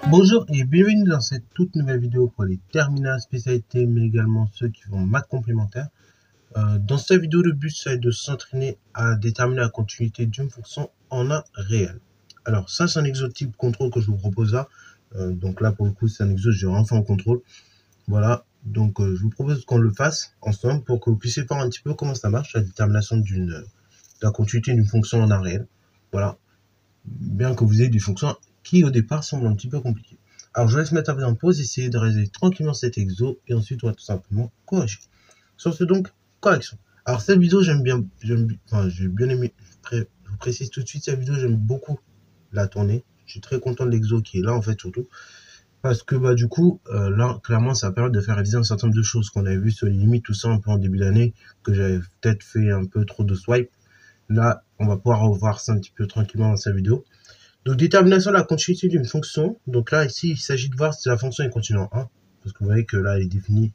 Bonjour et bienvenue dans cette toute nouvelle vidéo pour les terminales spécialités, mais également ceux qui font maths complémentaire. Dans cette vidéo, le but c'est de s'entraîner à déterminer la continuité d'une fonction en un réel. Alors ça, c'est un exo type contrôle que je vous propose là. Donc là, pour le coup, c'est un exo, j'ai enfin en contrôle. Voilà, donc je vous propose qu'on le fasse ensemble pour que vous puissiez voir un petit peu comment ça marche, la détermination de la continuité d'une fonction en un réel. Voilà, bien que vous ayez des fonctions qui au départ semblent un petit peu compliquées. Alors je laisse mettre la vidéo en pause, essayer de réaliser tranquillement cet exo et ensuite on va tout simplement corriger. Sur ce donc, correction. Alors cette vidéo j'ai bien aimé, je vous précise tout de suite, cette vidéo j'aime beaucoup la tourner. Je suis très content de l'exo qui est là en fait surtout. Parce que du coup, là, clairement, ça permet de faire réviser un certain nombre de choses qu'on avait vu sur les limites, tout ça un peu en début d'année, que j'avais peut-être fait un peu trop de swipe. Là, on va pouvoir revoir ça un petit peu tranquillement dans cette vidéo. Donc, détermination de la continuité d'une fonction. Donc là, ici, il s'agit de voir si la fonction est continue en 1. Parce que vous voyez que là, elle est définie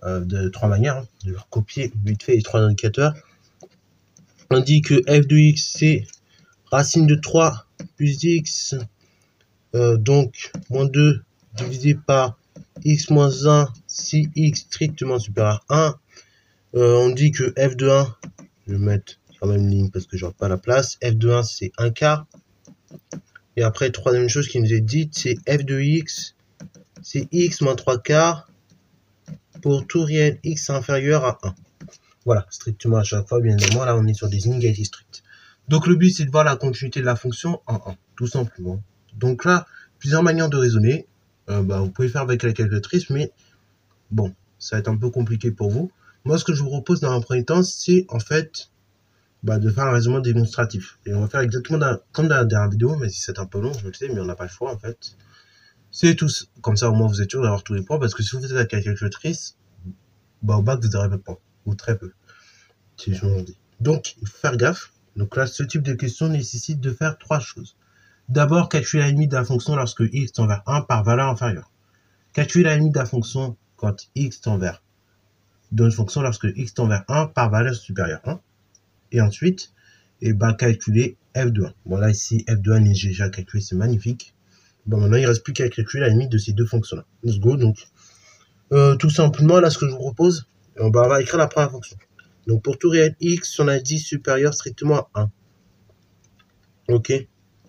de trois manières. Hein. Je vais recopier vite fait les trois indicateurs. On dit que f de x, c'est racine de 3 plus x, donc moins 2 divisé par x moins 1 si x strictement supérieur à 1. On dit que f de 1, je vais mettre sur la même ligne parce que je n'aurai pas la place, f de 1 c'est 1 quart. Et après, troisième chose qui nous est dite, c'est f de x, c'est x moins 3 quarts pour tout réel x inférieur à 1. Voilà, strictement à chaque fois, bien évidemment, là on est sur des inégalités strictes. Donc le but c'est de voir la continuité de la fonction en 1, tout simplement. Donc là, plusieurs manières de raisonner. Vous pouvez faire avec la calculatrice, mais bon, ça va être un peu compliqué pour vous. Moi, ce que je vous propose dans un premier temps, c'est en fait de faire un raisonnement démonstratif. Et on va faire exactement comme dans la dernière vidéo, mais si c'est un peu long, je le sais, mais on n'a pas le choix en fait. C'est tous comme ça, au moins vous êtes sûr d'avoir tous les points, parce que si vous faites la calculatrice, au bac vous n'aurez pas de points, ou très peu. Si je m'en dis. Donc, il faut faire gaffe. Donc là, ce type de question nécessite de faire trois choses. D'abord, calculer la limite de la fonction lorsque x tend vers 1 par valeur inférieure. Calculer la limite de la fonction quand x tend vers d'une fonction lorsque x tend vers 1 par valeur supérieure à 1. Et ensuite, calculer f de 1. Bon, là, ici, f de 1 est déjà calculé, c'est magnifique. Bon, maintenant, il ne reste plus qu'à calculer la limite de ces deux fonctions-là. Let's go. Donc, tout simplement, là, ce que je vous propose, on va écrire la première fonction. Donc, pour tout réel x, on a dit supérieur strictement à 1. Ok.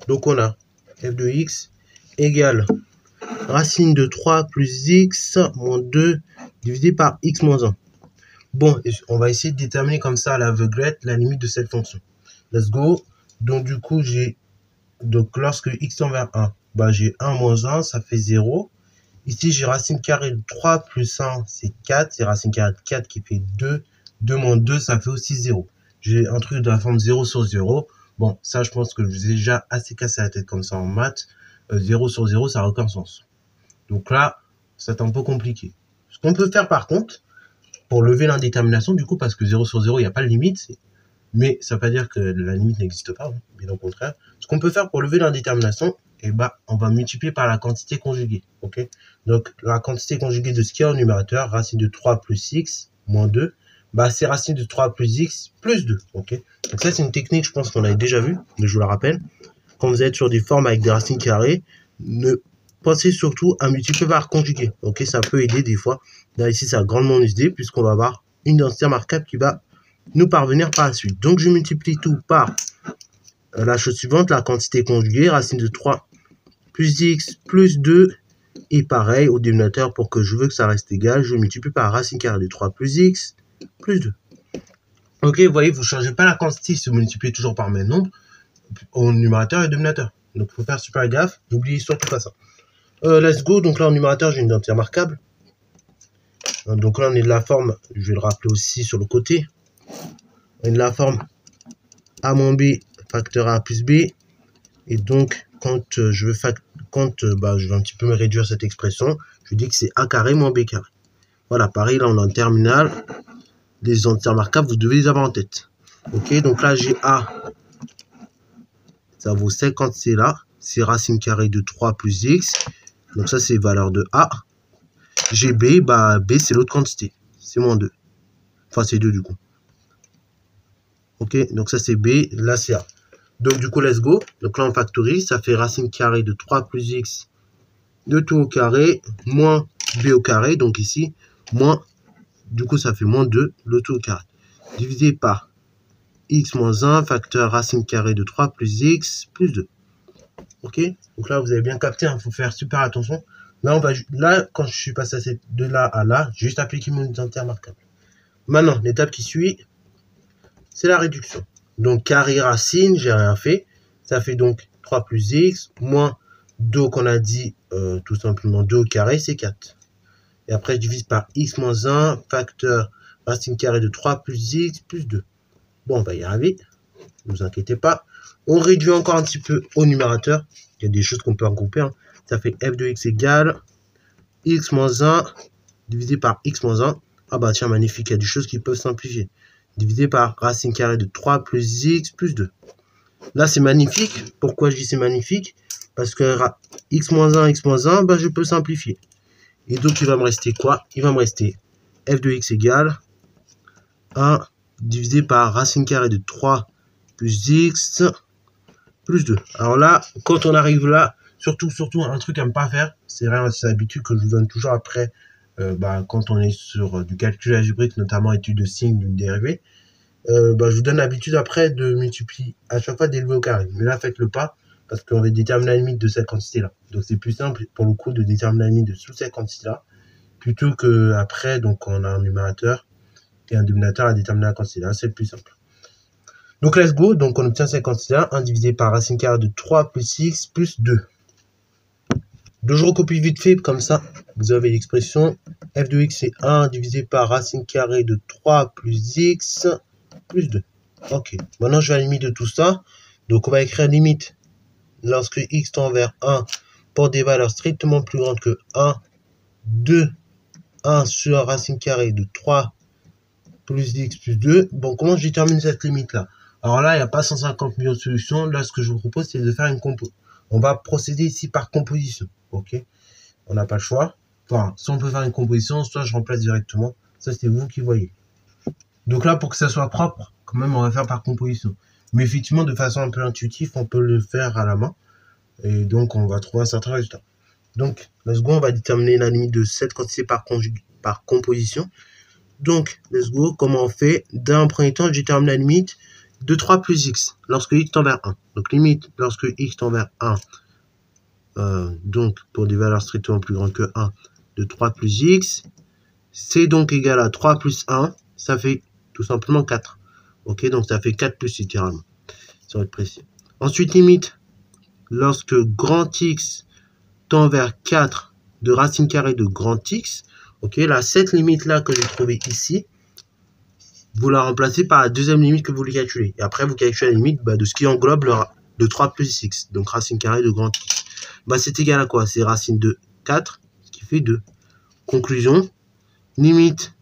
Donc, on a f de x égale racine de 3 plus x moins 2 divisé par x moins 1. Bon, on va essayer de déterminer comme ça à l'aveuglette la limite de cette fonction. Let's go. Donc, du coup, lorsque x tend vers 1, j'ai 1 moins 1, ça fait 0. Ici, j'ai racine carrée de 3 plus 1, c'est 4. C'est racine carrée de 4 qui fait 2. 2 moins 2, ça fait aussi 0. J'ai un truc de la forme 0 sur 0. Bon, ça, je pense que je vous ai déjà assez cassé la tête comme ça en maths. 0 sur 0, ça n'a aucun sens. Donc là, c'est un peu compliqué. Ce qu'on peut faire par contre, pour lever l'indétermination, du coup, parce que 0 sur 0, il n'y a pas de limite, mais ça ne veut pas dire que la limite n'existe pas, hein, bien au contraire. Ce qu'on peut faire pour lever l'indétermination, on va multiplier par la quantité conjuguée. Okay, donc, la quantité conjuguée de ce qu'il y a au numérateur, racine de 3 plus x moins 2, c'est racine de 3 plus x plus 2. Okay, donc ça, c'est une technique, je pense qu'on avait déjà vu, mais je vous la rappelle. Quand vous êtes sur des formes avec des racines carrées, pensez surtout à multiplier par conjugué. Ok, ça peut aider des fois. Là, ici, ça a grandement aidé puisqu'on va avoir une densité remarquable qui va nous parvenir par la suite. Donc, je multiplie tout par la chose suivante, la quantité conjuguée, racine de 3 plus x plus 2. Et pareil, au dénominateur, pour que je veux que ça reste égal, je multiplie par racine carrée de 3 plus x plus 2. Ok, vous voyez, vous ne changez pas la quantité si vous multipliez toujours par même nombre au numérateur et au dénominateur. Donc, il faut faire super gaffe. N'oubliez surtout pas ça. Let's go. Donc là, au numérateur, j'ai une densité remarquable. Donc là, on est de la forme, je vais le rappeler aussi sur le côté. On est de la forme a moins b facteur a plus b. Et donc, quand je veux un petit peu me réduire cette expression, je dis que c'est a carré moins b carré. Voilà, pareil, là, on est en terminale. Les entités remarquables, vous devez les avoir en tête. Ok, donc là, j'ai a. Ça vaut 50, c'est là. C'est racine carrée de 3 plus x. Donc ça, c'est valeur de a. J'ai b, b, c'est l'autre quantité. C'est moins 2. Enfin, c'est 2 du coup. Ok, donc ça, c'est b. Là, c'est a. Donc, du coup, let's go. Donc là, on factorise. Ça fait racine carrée de 3 plus x le tout au carré, moins b au carré, donc ici, moins, du coup ça fait moins 2, le tout au carré, divisé par x moins 1, facteur racine carrée de 3 plus x plus 2. Ok, donc là vous avez bien capté, il faut faire super attention. Là, quand je suis passé de là à là, j'ai juste appliqué mon identité remarquable. Maintenant, l'étape qui suit, c'est la réduction. Donc carré racine, j'ai rien fait. Ça fait donc 3 plus x, moins 2 qu'on a dit, tout simplement 2 au carré, c'est 4. Et après, je divise par x moins 1, facteur racine carrée de 3 plus x plus 2. Bon, on va y arriver, ne vous inquiétez pas. On réduit encore un petit peu au numérateur. Il y a des choses qu'on peut regrouper. Hein. Ça fait f de x égale x moins 1 divisé par x moins 1. Ah bah tiens, magnifique, il y a des choses qui peuvent simplifier. Divisé par racine carrée de 3 plus x plus 2. Là, c'est magnifique. Pourquoi je dis c'est magnifique? Parce que x moins 1, bah, je peux simplifier. Et donc, il va me rester quoi? Il va me rester f de x égale 1 divisé par racine carrée de 3 plus x plus 2. Alors là, quand on arrive là, surtout un truc à ne pas faire, c'est l'habitude que je vous donne toujours après, quand on est sur du calcul algébrique, notamment étude de signes d'une dérivée, je vous donne l'habitude après de multiplier à chaque fois d'élever au carré. Mais là, faites-le pas, parce qu'on va déterminer la limite de cette quantité-là. Donc c'est plus simple pour le coup de déterminer la limite de sous cette quantité-là, plutôt que après, donc on a un numérateur et un dénominateur à déterminer la quantité-là, c'est le plus simple. Donc let's go, donc on obtient cette quantité-là, 1 divisé par racine carrée de 3 plus x plus 2. Donc je recopie vite fait, comme ça, vous avez l'expression f de x c'est 1 divisé par racine carrée de 3 plus x plus 2. Ok, maintenant je vais à la limite de tout ça. Donc on va écrire limite lorsque x tend vers 1 pour des valeurs strictement plus grandes que 1, 2, 1 sur racine carrée de 3 plus x plus 2. Bon, comment je détermine cette limite-là? Alors là, il n'y a pas 150 millions de solutions. Là, ce que je vous propose, c'est de faire une compo. On va procéder ici par composition. Ok, on n'a pas le choix. Enfin, soit on peut faire une composition, soit je remplace directement. Ça, c'est vous qui voyez. Donc là, pour que ça soit propre, quand même, on va faire par composition. Mais effectivement, de façon un peu intuitive, on peut le faire à la main. Et donc, on va trouver un certain résultat. Donc, let's go, on va déterminer la limite de cette quantité par composition. Donc, let's go, comment on fait? D'un premier temps, je détermine la limite de 3 plus x, lorsque x tend vers 1. Donc, limite, lorsque x tend vers 1, donc, pour des valeurs strictement plus grandes que 1, de 3 plus x, c'est donc égal à 3 plus 1, ça fait tout simplement 4. Ok, donc ça fait 4 plus littéralement. Ça va être précis. Ensuite, limite, lorsque grand x tend vers 4 de racine carrée de grand x, ok, là, cette limite-là que j'ai trouvée ici, vous la remplacez par la deuxième limite que vous voulez calculer. Et après, vous calculez la limite de ce qui englobe le 3 plus x, donc racine carrée de grand x. C'est égal à quoi? C'est racine de 4, ce qui fait 2. Conclusion, limite,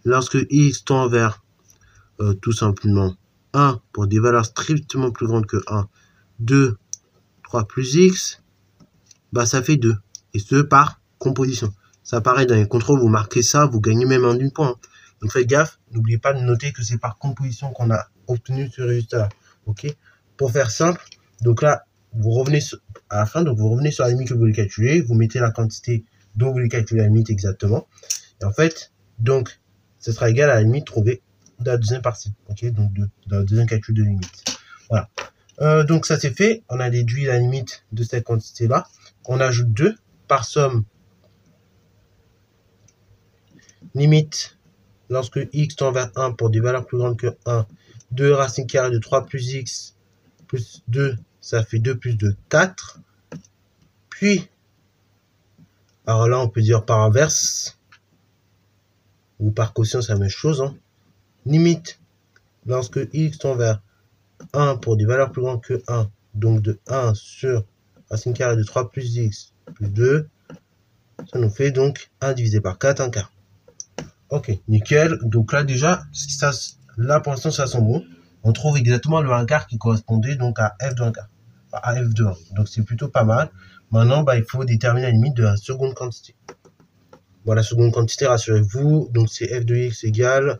lorsque x tend vers tout simplement 1 pour des valeurs strictement plus grandes que 1, 2, 3 plus x, ça fait 2. Et ce par composition. Ça paraît dans les contrôles, vous marquez ça, vous gagnez même un demi-point. Hein. Donc faites gaffe, n'oubliez pas de noter que c'est par composition qu'on a obtenu ce résultat-là. Ok. Pour faire simple, donc là, vous revenez à la fin, donc vous revenez sur la limite que vous voulez calculer, vous mettez la quantité dont vous voulez calculer la limite exactement. Et en fait, donc, ce sera égal à la limite trouvée dans la deuxième partie. Ok, donc dans le deuxième calcul de limite. Voilà. Donc ça c'est fait, on a déduit la limite de cette quantité-là. On ajoute 2 par somme. Limite, lorsque x tend vers 1 pour des valeurs plus grandes que 1, 2 racine carrée de 3 plus x plus 2, ça fait 2 plus 2, 4. Puis, alors là on peut dire par inverse, ou par quotient c'est la même chose. Hein. Limite, lorsque x tend vers 1 pour des valeurs plus grandes que 1, donc de 1 sur racine carrée de 3 plus x plus 2, ça nous fait donc 1 divisé par 4, 1 quart. Ok, nickel. Donc là déjà, là pour l'instant ça sent bon. On trouve exactement le 1 quart qui correspondait donc à f de 1 quart, à f de 1. Donc c'est plutôt pas mal. Maintenant, il faut déterminer la limite de la seconde quantité. Bon, la seconde quantité, rassurez-vous, donc c'est f de x égale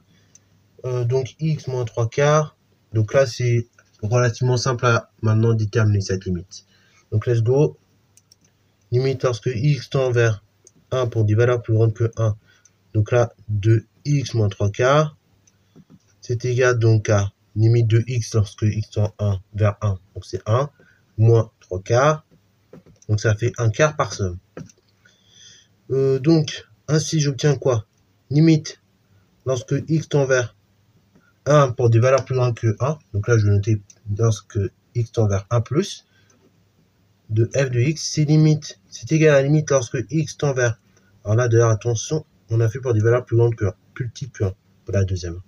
donc x moins 3 quarts. Donc là, c'est relativement simple à maintenant déterminer cette limite. Donc let's go. limite lorsque x tend vers 1 pour des valeurs plus grandes que 1. Donc là, 2x moins 3 quarts, c'est égal donc à limite de x lorsque x tend 1 vers 1, donc c'est 1, moins 3 quarts, donc ça fait 1 quart par somme. Donc, ainsi j'obtiens quoi? Limite, lorsque x tend vers 1 pour des valeurs plus grandes que 1, donc là je vais noter lorsque x tend vers 1 plus, de f de x, c'est limite, c'est égal à la limite lorsque x tend vers, alors là d'ailleurs attention, on a fait pour des valeurs plus grandes que 1, plus petites que 1, pour la deuxième.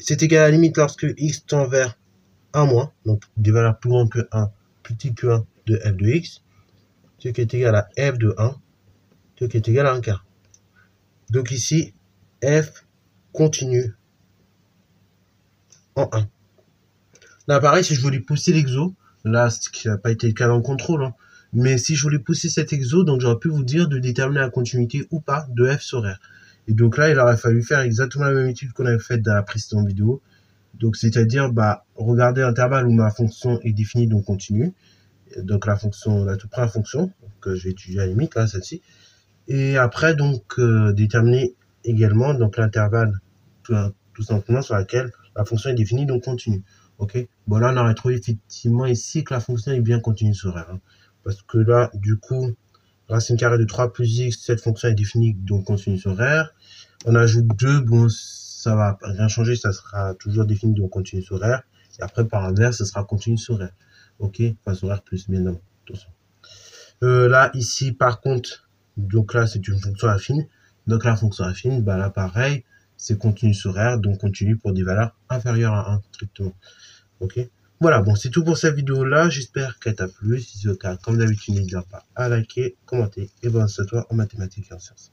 C'est égal à la limite lorsque x tend vers 1 moins, donc des valeurs plus grandes que 1, plus petites que 1 de f de x, ce qui est égal à f de 1, ce qui est égal à 1 quart. Donc ici, f continue en 1. Là pareil, si je voulais pousser l'exo, là ce qui n'a pas été le cas dans le contrôle, hein, mais si je voulais pousser cet exo, donc j'aurais pu vous dire de déterminer la continuité ou pas de f sur r. Et donc là, il aurait fallu faire exactement la même étude qu'on avait faite dans la précédente vidéo. Donc c'est-à-dire, regarder l'intervalle où ma fonction est définie, donc continue. Donc la fonction, la toute première fonction, que je vais étudier à la limite, là, celle-ci. Et après, donc, déterminer également donc l'intervalle tout simplement sur laquelle la fonction est définie, donc continue. Ok. Bon, là, on aurait trouvé effectivement ici que la fonction est bien continue sur R. Hein, parce que là, du coup, racine carrée de 3 plus x, cette fonction est définie, donc continue sur R. On ajoute 2, bon, ça va rien changer, ça sera toujours défini, donc continue sur R. Et après, par inverse, ça sera continue sur R. Ok. Enfin, sur R plus, bien évidemment. Attention. Là, ici, par contre, donc là, c'est une fonction affine. Donc la fonction affine, là, pareil, c'est continu sur R, donc continu pour des valeurs inférieures à 1, strictement. Ok. Voilà, bon, c'est tout pour cette vidéo-là. J'espère qu'elle t'a plu. Si c'est le cas, comme d'habitude, n'hésite pas à liker, commenter. Et bon, c'est à toi en mathématiques et en sciences.